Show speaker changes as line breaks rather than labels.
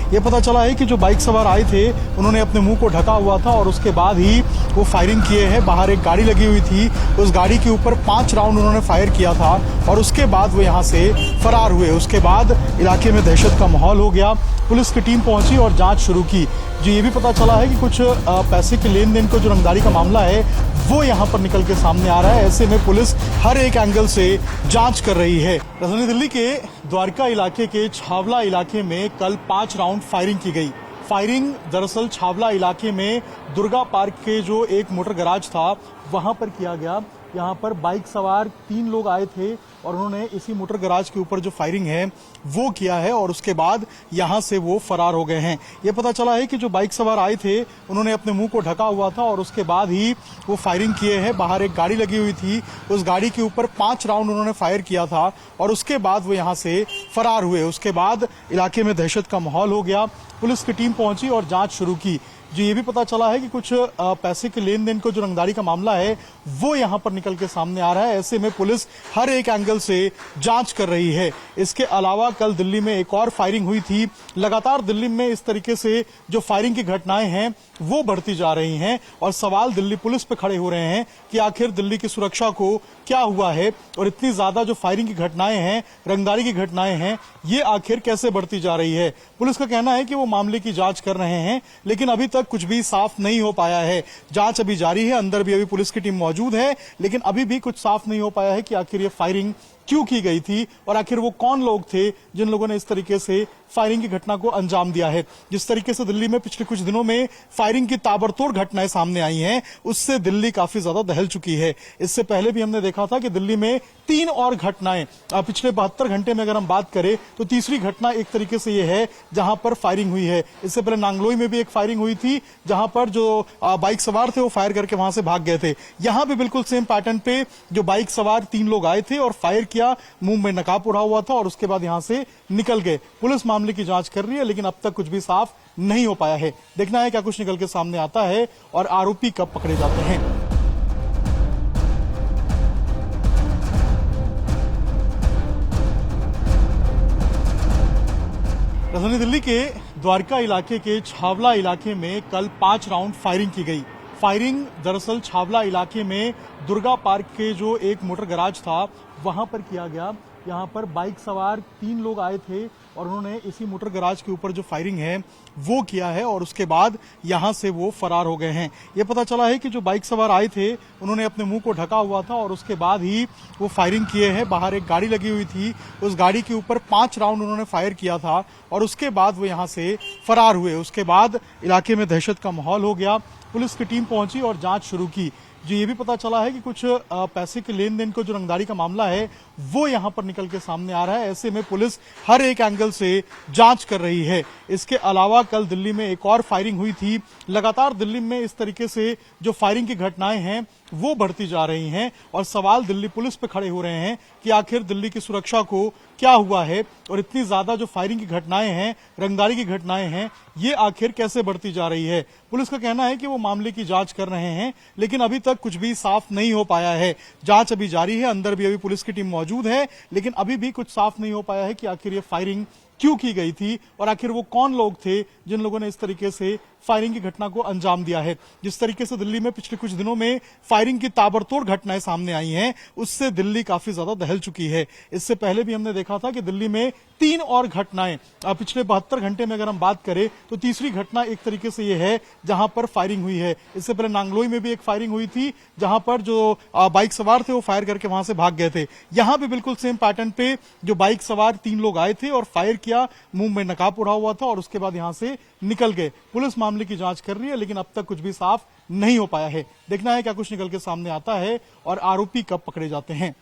ये पता चला है कि जो बाइक सवार आए थे उन्होंने अपने मुंह को ढका हुआ था और उसके बाद ही वो फायरिंग किए हैं। बाहर एक गाड़ी लगी हुई थी, उस गाड़ी के ऊपर 5 राउंड उन्होंने फायर किया था और उसके बाद वो यहाँ से फरार हुए। उसके बाद इलाके में दहशत का माहौल हो गया। पुलिस की टीम पहुंची और जांच शुरू की। जो ये भी पता चला है कि कुछ पैसे के लेन देन को जो रंगदारी का मामला है वो यहाँ पर निकल के सामने आ रहा है। ऐसे में पुलिस हर एक एंगल से जांच कर रही है। राजधानी दिल्ली के द्वारका इलाके के छावला इलाके में कल 5 राउंड फायरिंग की गई। फायरिंग दरअसल छावला इलाके में दुर्गा पार्क के जो एक मोटर गैराज था वहां पर किया गया। यहाँ पर बाइक सवार 3 लोग आए थे और उन्होंने इसी मोटर गैराज के ऊपर जो फायरिंग है वो किया है और उसके बाद यहाँ से वो फरार हो गए हैं। ये पता चला है कि जो बाइक सवार आए थे उन्होंने अपने मुंह को ढका हुआ था और उसके बाद ही वो फायरिंग किए हैं। बाहर एक गाड़ी लगी हुई थी, उस गाड़ी के ऊपर 5 राउंड उन्होंने फायर किया था और उसके बाद वो यहाँ से फरार हुए। उसके बाद इलाके में दहशत का माहौल हो गया। पुलिस की टीम पहुंची और जांच शुरू की। जो ये भी पता चला है कि कुछ पैसे के लेन देन को जो रंगदारी का मामला है वो यहाँ पर निकल के सामने आ रहा है। ऐसे में पुलिस हर एक एंगल से जांच कर रही है। इसके अलावा कल दिल्ली में एक और फायरिंग हुई थी। लगातार दिल्ली में इस तरीके से जो फायरिंग की घटनाएं हैं वो बढ़ती जा रही हैं और सवाल दिल्ली पुलिस पे खड़े हो रहे हैं कि आखिर दिल्ली की सुरक्षा को क्या हुआ है और इतनी ज्यादा जो फायरिंग की घटनाएं हैं, रंगदारी की घटनाएं हैं, ये आखिर कैसे बढ़ती जा रही है। पुलिस का कहना है कि वो मामले की जांच कर रहे हैं लेकिन अभी तक कुछ भी साफ नहीं हो पाया है। जांच अभी जारी है, अंदर भी अभी पुलिस की टीम मौजूद है लेकिन अभी भी कुछ साफ नहीं हो पाया है कि आखिर ये फायरिंग क्यों की गई थी और आखिर वो कौन लोग थे जिन लोगों ने इस तरीके से फायरिंग की घटना को अंजाम दिया है। जिस तरीके से दिल्ली में पिछले कुछ दिनों में फायरिंग की ताबड़तोड़ घटनाएं सामने आई हैं उससे दिल्ली काफी ज्यादा दहल चुकी है। इससे पहले भी हमने देखा था कि दिल्ली में 3 और घटनाएं पिछले 72 घंटे में अगर हम बात करें तो तीसरी घटना एक तरीके से ये है जहां पर फायरिंग हुई है। इससे पहले नांगलोई में भी एक फायरिंग हुई थी जहां पर जो बाइक सवार थे वो फायर करके वहां से भाग गए थे। यहां भी बिल्कुल सेम पैटर्न पे जो बाइक सवार 3 लोग आए थे और फायर किया, मुंह में नकाब ओढ़ा हुआ था और उसके बाद यहां से निकल गए। पुलिस मामले की जांच कर रही है लेकिन अब तक कुछ भी साफ नहीं हो पाया है। देखना है क्या कुछ निकल के सामने आता है और आरोपी कब पकड़े जाते हैं। राजधानी दिल्ली के द्वारका इलाके के छावला इलाके में कल 5 राउंड फायरिंग की गई। फायरिंग दरअसल छावला इलाके में दुर्गा पार्क के जो एक मोटर गैराज था वहां पर किया गया। यहाँ पर बाइक सवार 3 लोग आए थे और उन्होंने इसी मोटर गैराज के ऊपर जो फायरिंग है वो किया है और उसके बाद यहाँ से वो फरार हो गए हैं। ये पता चला है कि जो बाइक सवार आए थे उन्होंने अपने मुंह को ढका हुआ था और उसके बाद ही वो फायरिंग किए हैं। बाहर एक गाड़ी लगी हुई थी, उस गाड़ी के ऊपर 5 राउंड उन्होंने फायर किया था और उसके बाद वो यहाँ से फरार हुए। उसके बाद इलाके में दहशत का माहौल हो गया। पुलिस की टीम पहुंची और जांच शुरू की। जो ये भी पता चला है कि कुछ पैसे के लेन देन को जो रंगदारी का मामला है वो यहाँ पर निकल के सामने आ रहा है। ऐसे में पुलिस हर एक एंगल से जांच कर रही है। इसके अलावा कल दिल्ली में एक और फायरिंग हुई थी। लगातार दिल्ली में इस तरीके से जो फायरिंग की घटनाएं हैं वो बढ़ती जा रही हैं और सवाल दिल्ली पुलिस पे खड़े हो रहे हैं कि आखिर दिल्ली की सुरक्षा को क्या हुआ है और इतनी ज्यादा जो फायरिंग की घटनाएं हैं, रंगदारी की घटनाएं हैं, ये आखिर कैसे बढ़ती जा रही है। पुलिस का कहना है कि वो मामले की जांच कर रहे हैं लेकिन अभी तक कुछ भी साफ नहीं हो पाया है। जांच अभी जारी है, अंदर भी अभी पुलिस की टीम मौजूद है लेकिन अभी भी कुछ साफ नहीं हो पाया है कि आखिर ये फायरिंग क्यों की गई थी और आखिर वो कौन लोग थे जिन लोगों ने इस तरीके से फायरिंग की घटना को अंजाम दिया है। जिस तरीके से दिल्ली में पिछले कुछ दिनों में फायरिंग की ताबड़तोड़ घटनाएं सामने आई हैं उससे दिल्ली काफी ज्यादा दहल चुकी है। इससे पहले भी हमने देखा था कि दिल्ली में 3 और घटनाएं पिछले 72 घंटे में अगर हम बात करें तो तीसरी घटना एक तरीके से ये है जहां पर फायरिंग हुई है। इससे पहले नांगलोई में भी एक फायरिंग हुई थी जहां पर जो बाइक सवार थे वो फायर करके वहां से भाग गए थे। यहां भी बिल्कुल सेम पैटर्न पे जो बाइक सवार 3 लोग आए थे और फायर किया, मुंह में नकाब ओढ़ा हुआ था और उसके बाद यहां से निकल गए। पुलिस मामले की जांच कर रही है लेकिन अब तक कुछ भी साफ नहीं हो पाया है। देखना है क्या कुछ निकल के सामने आता है और आरोपी कब पकड़े जाते हैं।